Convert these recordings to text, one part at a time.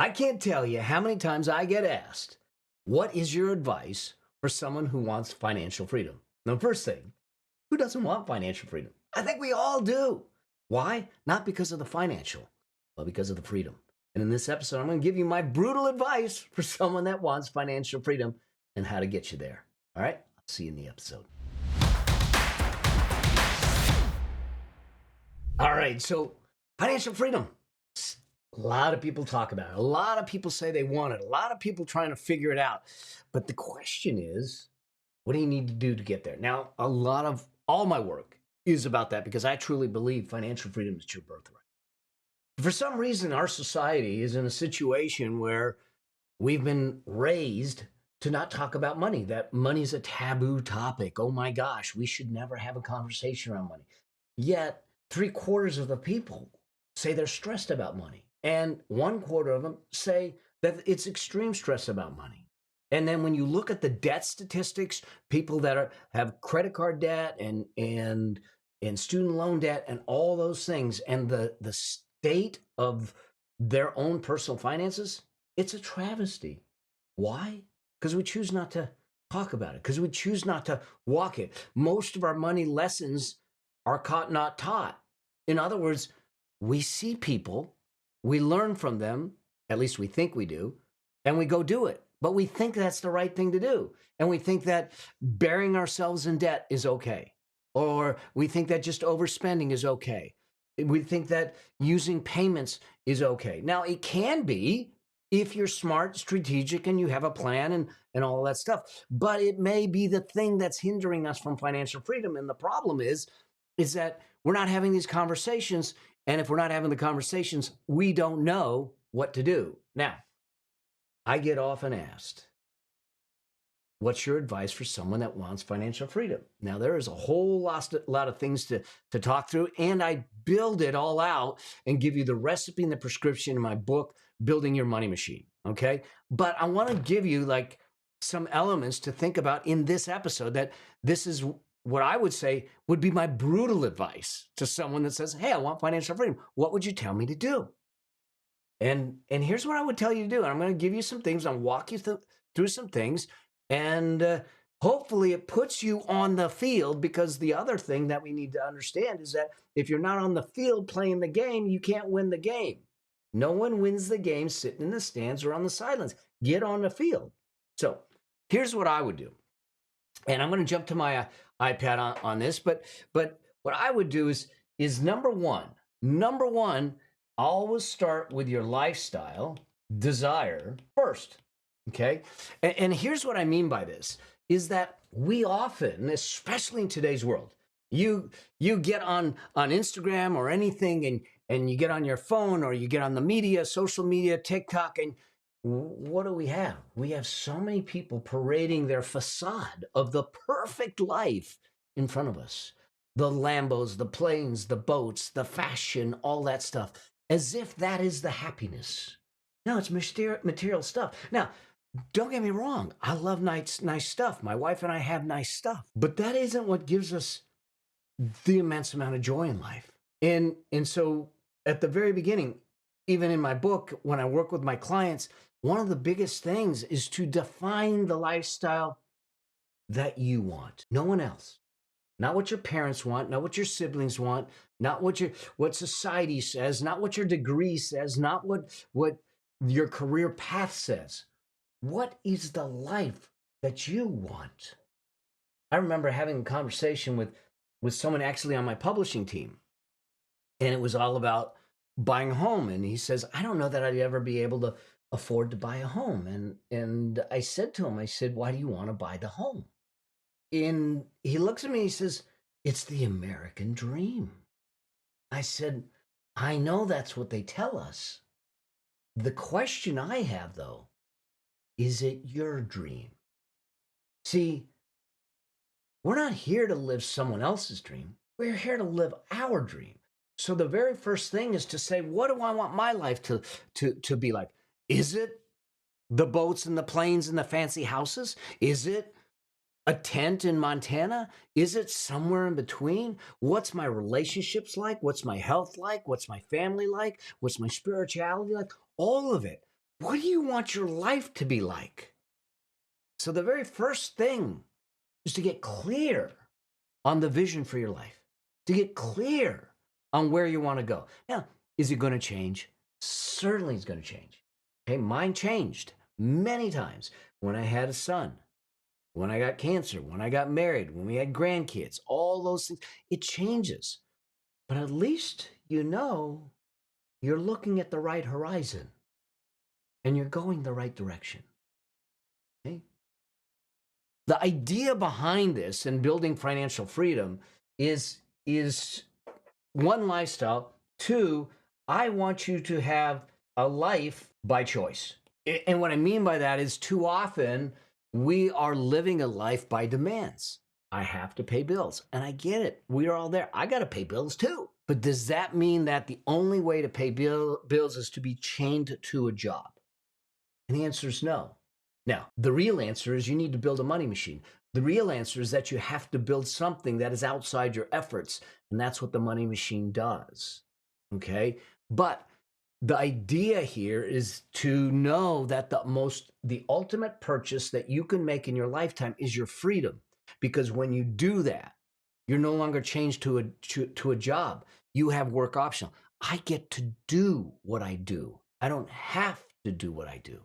I can't tell you how many times I get asked, what is your advice for someone who wants financial freedom? Now, first thing, who doesn't want financial freedom? I think we all do. Why? Not because of the financial, but because of the freedom. And in this episode, I'm going to give you my brutal advice for someone that wants financial freedom and how to get you there. All right? I'll see you in the episode. All right, so financial freedom. A lot of people talk about it. A lot of people say they want it. A lot of people trying to figure it out. But the question is, what do you need to do to get there? Now, a lot of all my work is about that because I truly believe financial freedom is your birthright. For some reason, our society is in a situation where we've been raised to not talk about money, that money's a taboo topic. Oh my gosh, we should never have a conversation around money. Yet, 3/4 of the people say they're stressed about money. And 1/4 of them say that it's extreme stress about money. And then when you look at the debt statistics, people that have credit card debt and student loan debt and all those things, and the state of their own personal finances, it's a travesty. Why? Because we choose not to talk about it, because we choose not to walk it. Most of our money lessons are caught, not taught. In other words, we see people, we learn from them, at least we think we do, and we go do it. But we think that's the right thing to do. And we think that burying ourselves in debt is okay. Or we think that just overspending is okay. We think that using payments is okay. Now, it can be if you're smart, strategic, and you have a plan and all that stuff. But it may be the thing that's hindering us from financial freedom. And the problem is that we're not having these conversations. And if we're not having the conversations, we don't know what to do. Now, I get often asked, what's your advice for someone that wants financial freedom? Now, there is a whole lot of things to talk through, and I build it all out and give you the recipe and the prescription in my book, Building Your Money Machine, okay? But I want to give you like some elements to think about in this episode that this is what I would say would be my brutal advice to someone that says, hey, I want financial freedom. What would you tell me to do? And here's what I would tell you to do. And I'm going to give you some things. I'll walk you through some things. And hopefully it puts you on the field, because the other thing that we need to understand is that if you're not on the field playing the game, you can't win the game. No one wins the game sitting in the stands or on the sidelines. Get on the field. So here's what I would do. And I'm going to jump to my iPad on this. But what I would do is number one, always start with your lifestyle desire first, okay? And here's what I mean by this, is that we often, especially in today's world, you get on Instagram or anything and you get on your phone or you get on the media, social media, TikTok, and what do we have? We have so many people parading their facade of the perfect life in front of us. The Lambos, the planes, the boats, the fashion, all that stuff, as if that is the happiness. No, it's material stuff. Now, don't get me wrong. I love nice stuff. My wife and I have nice stuff. But that isn't what gives us the immense amount of joy in life. And so at the very beginning, even in my book, when I work with my clients, one of the biggest things is to define the lifestyle that you want. No one else. Not what your parents want, not what your siblings want, not what society says, not what your degree says, not what your career path says. What is the life that you want? I remember having a conversation with someone actually on my publishing team, and it was all about buying a home. And he says, I don't know that I'd ever be able to afford to buy a home. And I said to him, I said, why do you want to buy the home? And he looks at me, he says, it's the American dream. I said, I know that's what they tell us. The question I have, though, is it your dream? See, we're not here to live someone else's dream. We're here to live our dream. So the very first thing is to say, what do I want my life to be like? Is it the boats and the planes and the fancy houses? Is it a tent in Montana? Is it somewhere in between? What's my relationships like? What's my health like? What's my family like? What's my spirituality like? All of it. What do you want your life to be like? So the very first thing is to get clear on the vision for your life, to get clear on where you want to go. Now, is it going to change? Certainly it's going to change. Okay, mine changed many times when I had a son, when I got cancer, when I got married, when we had grandkids, all those things. It changes. But at least you know you're looking at the right horizon and you're going the right direction. Okay? The idea behind this and building financial freedom is one, lifestyle. Two, I want you to have a life by choice. And what I mean by that is too often we are living a life by demands. I have to pay bills. And I get it. We're all there. I got to pay bills too. But does that mean that the only way to pay bills is to be chained to a job? And the answer is no. Now, the real answer is you need to build a money machine. The real answer is that you have to build something that is outside your efforts. And that's what the money machine does. Okay? But the idea here is to know that the ultimate purchase that you can make in your lifetime is your freedom. Because when you do that, you're no longer chained to a job. You have work optional. I get to do what I do. I don't have to do what I do.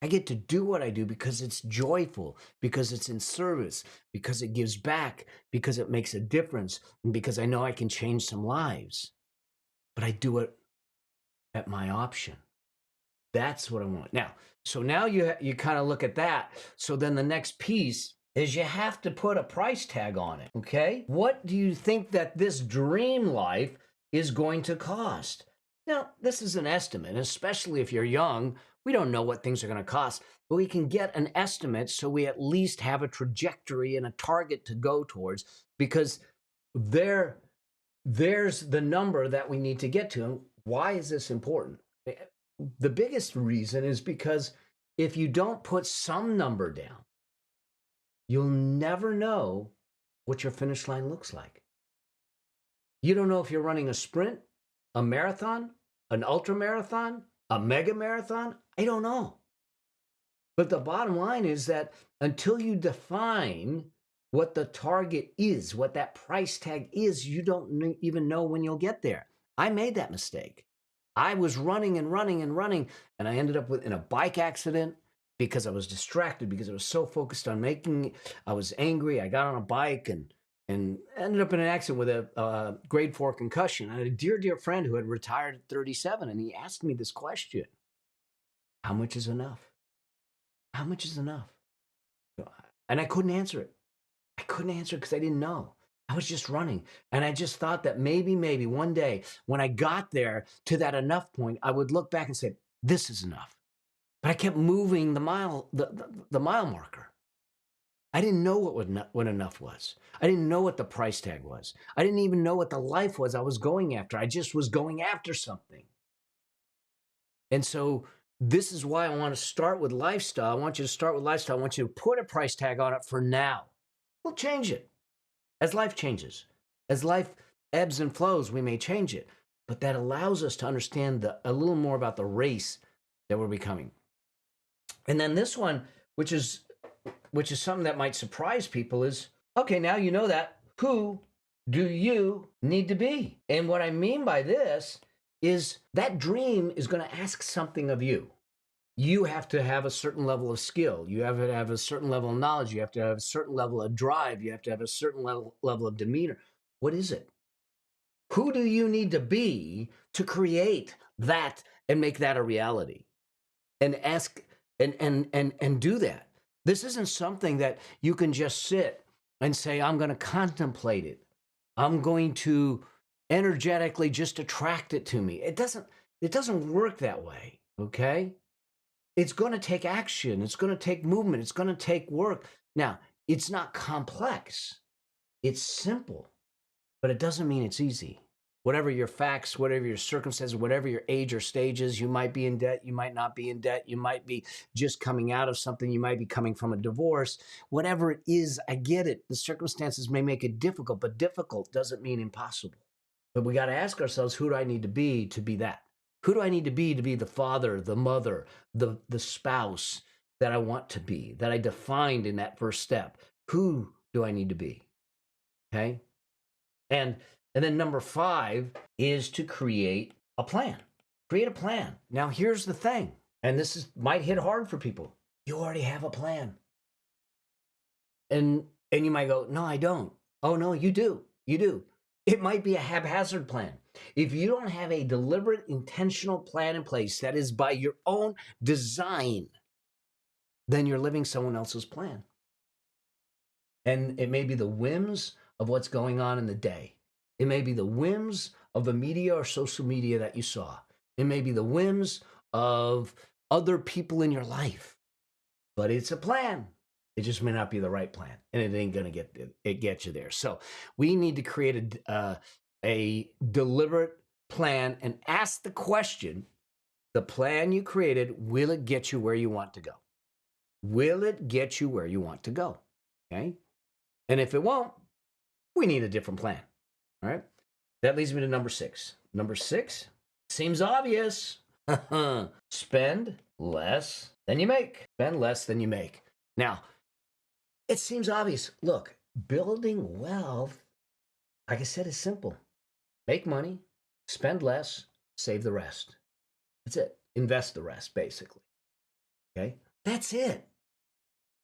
I get to do what I do because it's joyful, because it's in service, because it gives back, because it makes a difference, and because I know I can change some lives. But I do it at my option. That's what I want. Now, so now you kind of look at that. So then the next piece is you have to put a price tag on it, okay? What do you think that this dream life is going to cost? Now, this is an estimate, especially if you're young. We don't know what things are going to cost, but we can get an estimate so we at least have a trajectory and a target to go towards, because there's the number that we need to get to. And why is this important? The biggest reason is because if you don't put some number down, you'll never know what your finish line looks like. You don't know if you're running a sprint, a marathon, an ultra marathon, a mega marathon. I don't know. But the bottom line is that until you define what the target is, what that price tag is, you don't even know when you'll get there. I made that mistake. I was running and running and running, and I ended up in a bike accident because I was distracted, because I was so focused on I was angry. I got on a bike and ended up in an accident with a grade 4 concussion. I had a dear, dear friend who had retired at 37, and he asked me this question: how much is enough? How much is enough? And I couldn't answer it. I couldn't answer it because I didn't know. I was just running. And I just thought that maybe one day when I got there to that enough point, I would look back and say, this is enough. But I kept moving the mile marker. I didn't know what enough was. I didn't know what the price tag was. I didn't even know what the life was I was going after. I just was going after something. And so this is why I want to start with lifestyle. I want you to start with lifestyle. I want you to put a price tag on it for now. We'll change it as life changes. As life ebbs and flows, we may change it. But that allows us to understand a little more about the race that we're becoming. And then this one, which is something that might surprise people, is, okay, now you know that. Who do you need to be? And what I mean by this is that dream is going to ask something of you. You have to have a certain level of skill. You have to have a certain level of knowledge. You have to have a certain level of drive. You have to have a certain level of demeanor. What is it? Who do you need to be to create that and make that a reality? And ask and do that. This isn't something that you can just sit and say, I'm going to contemplate it. I'm going to energetically just attract it to me. It doesn't work that way, okay? It's going to take action. It's going to take movement. It's going to take work. Now, it's not complex. It's simple, but it doesn't mean it's easy. Whatever your facts, whatever your circumstances, whatever your age or stages, you might be in debt, you might not be in debt, you might be just coming out of something, you might be coming from a divorce. Whatever it is, I get it. The circumstances may make it difficult, but difficult doesn't mean impossible. But we got to ask ourselves, who do I need to be that? Who do I need to be the father, the mother, the spouse that I want to be, that I defined in that first step? Who do I need to be? Okay. And then number 5 is to create a plan. Create a plan. Now here's the thing, and might hit hard for people. You already have a plan. And you might go, no, I don't. Oh no, you do. You do. It might be a haphazard plan. If you don't have a deliberate, intentional plan in place that is by your own design, then you're living someone else's plan. And it may be the whims of what's going on in the day. It may be the whims of the media or social media that you saw. It may be the whims of other people in your life. But it's a plan. It just may not be the right plan, and it ain't going to get you there. So we need to create a deliberate plan and ask the question, the plan you created, will it get you where you want to go? Will it get you where you want to go? Okay. And if it won't, we need a different plan. All right. That leads me to number 6. Number 6 seems obvious. Spend less than you make. Spend less than you make. Now, it seems obvious. Look, building wealth, like I said, is simple. Make money, spend less, save the rest. That's it. Invest the rest, basically. Okay? That's it.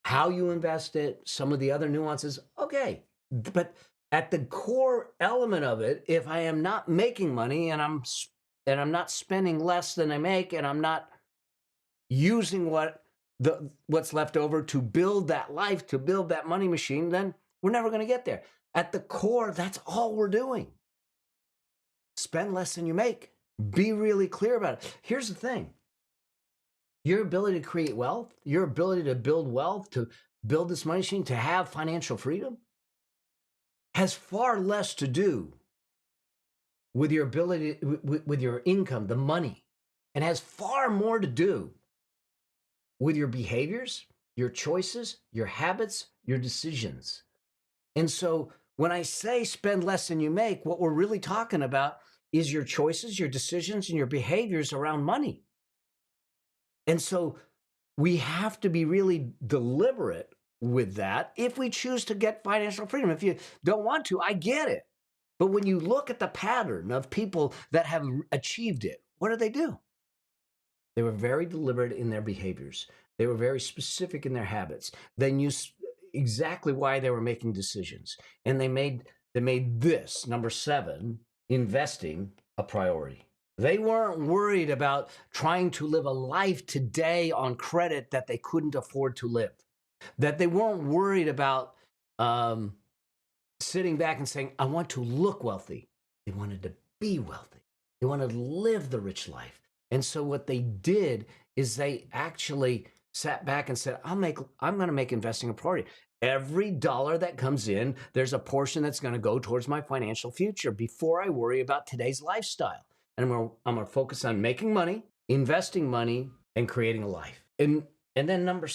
How you invest it, some of the other nuances, okay. But at the core element of it, if I am not making money and I'm not spending less than I make, and I'm not using what's left over to build that life, to build that money machine, then we're never going to get there. At the core, that's all we're doing. Spend less than you make. Be really clear about it. Here's the thing. Your ability to create wealth, your ability to build wealth, to build this money machine, to have financial freedom, has far less to do with your ability, with your income, the money, and has far more to do with your behaviors, your choices, your habits, your decisions. And so when I say spend less than you make, what we're really talking about is your choices, your decisions, and your behaviors around money. And so we have to be really deliberate with that if we choose to get financial freedom. If you don't want to, I get it. But when you look at the pattern of people that have achieved it, what do? They were very deliberate in their behaviors. They were very specific in their habits. They knew exactly why they were making decisions. And they made this, number 7, investing, a priority. They weren't worried about trying to live a life today on credit that they couldn't afford to live. That they weren't worried about sitting back and saying, I want to look wealthy. They wanted to be wealthy. They wanted to live the rich life. And so what they did is they actually sat back and said, I'm going to make investing a priority. Every dollar that comes in, there's a portion that's going to go towards my financial future before I worry about today's lifestyle. And I'm going to focus on making money, investing money, and creating a life. And then number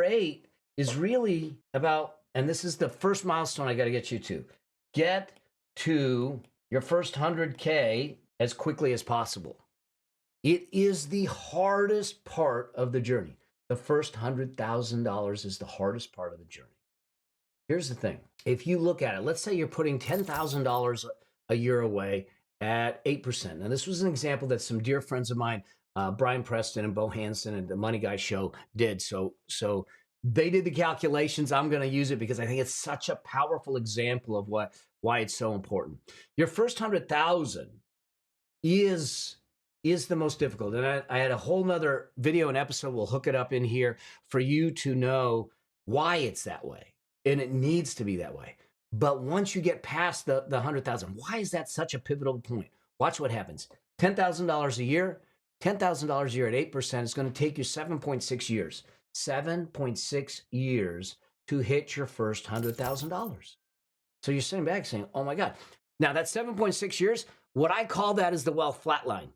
8 is really about, and this is the first milestone I got to get you to, get to your first 100K as quickly as possible. It is the hardest part of the journey. The first $100,000 is the hardest part of the journey. Here's the thing. If you look at it, let's say you're putting $10,000 a year away at 8%. Now, this was an example that some dear friends of mine, Brian Preston and Bo Hansen and the Money Guy Show did. So they did the calculations. I'm going to use it because I think it's such a powerful example of why it's so important. Your first 100,000 is the most difficult. And I had a whole nother video and episode. We'll hook it up in here for you to know why it's that way. And it needs to be that way. But once you get past the 100,000, why is that such a pivotal point? Watch what happens. $10,000 a year, $10,000 a year at 8% is going to take you 7.6 years. 7.6 years to hit your first $100,000. So you're sitting back saying, oh my God. Now that 7.6 years, what I call that is the wealth flatline.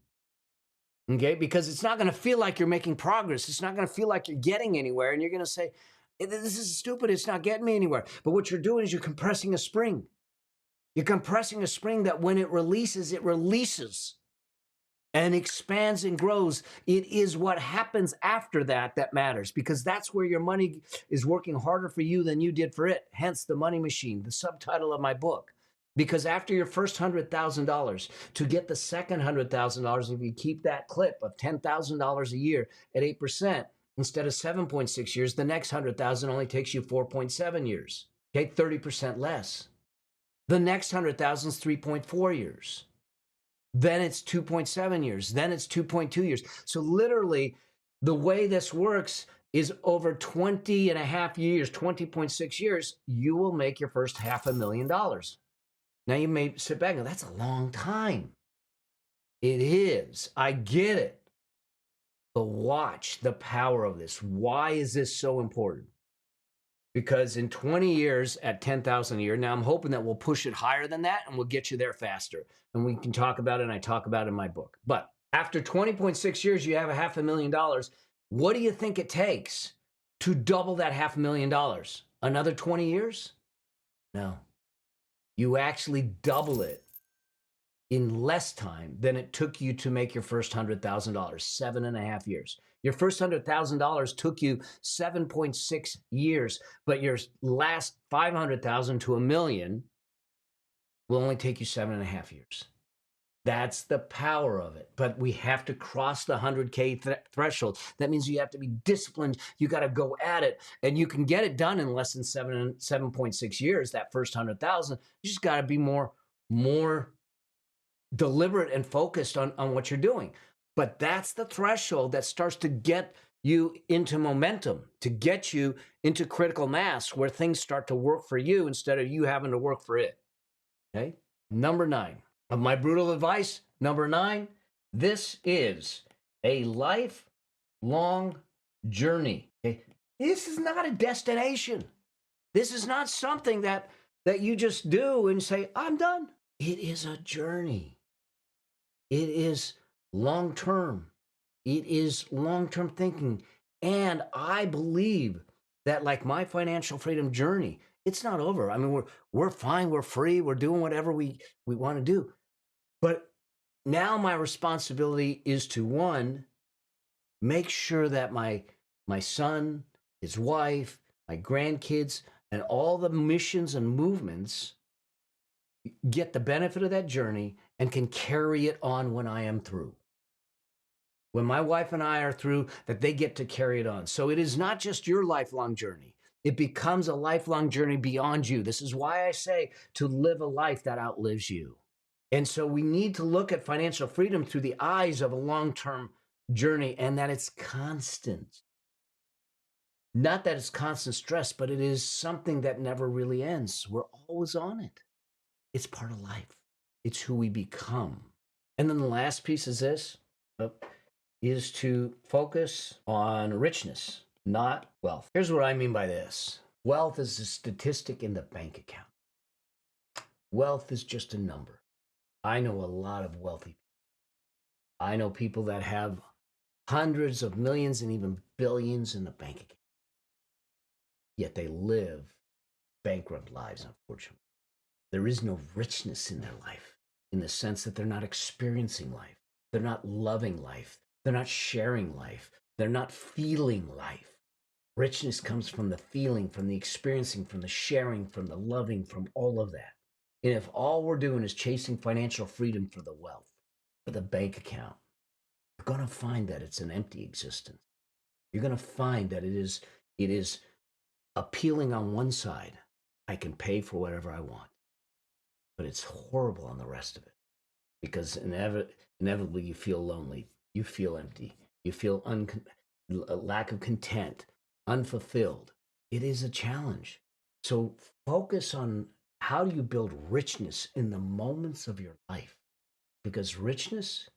Okay, because it's not going to feel like you're making progress. It's not going to feel like you're getting anywhere. And you're going to say, this is stupid. It's not getting me anywhere. But what you're doing is you're compressing a spring. You're compressing a spring that when it releases, it releases. and expands and grows. It is what happens after that that matters, because that's where your money is working harder for you than you did for it. Hence the money machine, the subtitle of my book. Because after your first $100,000, to get the second $100,000, if you keep that clip of $10,000 a year at 8%, instead of 7.6 years, the next 100,000 only takes you 4.7 years. Okay, 30% less. The next 100,000 is 3.4 years. Then it's 2.7 years. Then it's 2.2 years. So literally, the way this works is over 20 and a half years, 20.6 years, you will make your first $500,000. Now you may sit back and go, that's a long time. It is. I get it. But watch the power of this. Why is this so important? Because in 20 years at 10,000 a year, now I'm hoping that we'll push it higher than that and we'll get you there faster. And we can talk about it, and I talk about it in my book. But after 20.6 years, you have a $500,000. What do you think it takes to double that $500,000? Another 20 years? No. You actually double it in less time than it took you to make your first $100,000, 7.5 years. Your first $100,000 took you 7.6 years, but your last 500,000 to $1 million will only take you 7.5 years. That's the power of it. But we have to cross the 100K threshold. That means you have to be disciplined. You got to go at it, and you can get it done in less than 7.6 years. That first 100,000, you just got to be more deliberate and focused on what you're doing. But that's the threshold that starts to get you into momentum, to get you into critical mass, where things start to work for you instead of you having to work for it. Okay. Number 9 of my brutal advice. Number 9, this is a lifelong journey. Okay. This is not a destination. This is not something that you just do and say, I'm done. It is a journey. It is long-term. It is long-term thinking. And I believe that, like my financial freedom journey, it's not over. I mean, we're fine. We're free. We're doing whatever we want to do. But now my responsibility is to, one, make sure that my son, his wife, my grandkids, and all the missions and movements get the benefit of that journey and can carry it on when I am through. When my wife and I are through, that they get to carry it on. So it is not just your lifelong journey. It becomes a lifelong journey beyond you. This is why I say to live a life that outlives you. And so we need to look at financial freedom through the eyes of a long-term journey, and that it's constant. Not that it's constant stress, but it is something that never really ends. We're always on it. It's part of life. It's who we become. And then the last piece is this, is to focus on richness, not wealth. Here's what I mean by this. Wealth is a statistic in the bank account. Wealth is just a number. I know a lot of wealthy people. I know people that have hundreds of millions and even billions in the bank account. Yet they live bankrupt lives, unfortunately. There is no richness in their life, in the sense that they're not experiencing life. They're not loving life. They're not sharing life. They're not feeling life. Richness comes from the feeling, from the experiencing, from the sharing, from the loving, from all of that. And if all we're doing is chasing financial freedom for the wealth, for the bank account, you're going to find that it's an empty existence. You're going to find that it is appealing on one side. I can pay for whatever I want. But it's horrible on the rest of it, because inevitably you feel lonely, you feel empty, you feel a lack of content, unfulfilled. It is a challenge. So focus on how do you build richness in the moments of your life, because richness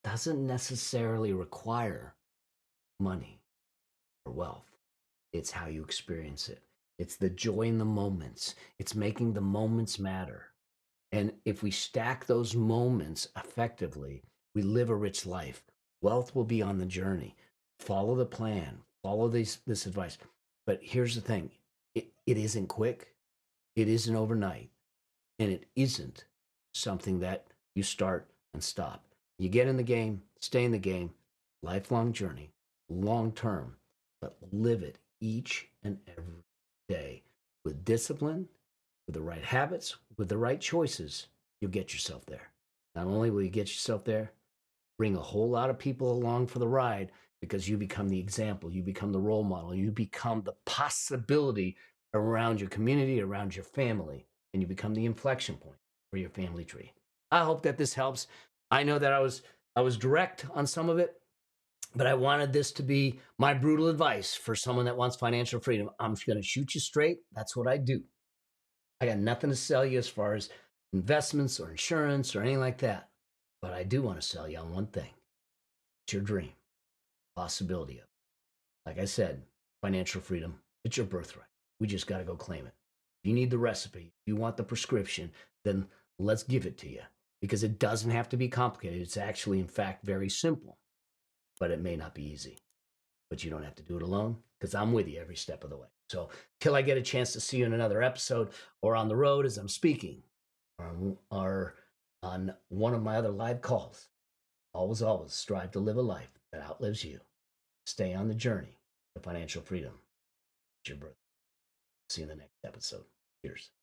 doesn't necessarily require money or wealth. It's how you experience it. It's the joy in the moments. It's making the moments matter. And if we stack those moments effectively, we live a rich life. Wealth will be on the journey. Follow the plan. Follow this advice. But here's the thing. It isn't quick. It isn't overnight. And it isn't something that you start and stop. You get in the game, stay in the game, lifelong journey, long term, but live it each and every day with discipline, with the right habits, with the right choices. You'll get yourself there. Not only will you get yourself there, bring a whole lot of people along for the ride because you become the example, you become the role model, you become the possibility around your community, around your family, and you become the inflection point for your family tree. I hope that this helps. I know that I was direct on some of it, but I wanted this to be my brutal advice for someone that wants financial freedom. I'm going to shoot you straight. That's what I do. I got nothing to sell you as far as investments or insurance or anything like that. But I do want to sell you on one thing. It's your dream, possibility of it. Like I said, financial freedom, it's your birthright. We just got to go claim it. If you need the recipe, if you want the prescription, then let's give it to you because it doesn't have to be complicated. It's actually, in fact, very simple, but it may not be easy. But you don't have to do it alone because I'm with you every step of the way. So till I get a chance to see you in another episode or on the road as I'm speaking or on one of my other live calls, always, always strive to live a life that outlives you. Stay on the journey to financial freedom. It's your birthday. See you in the next episode. Cheers.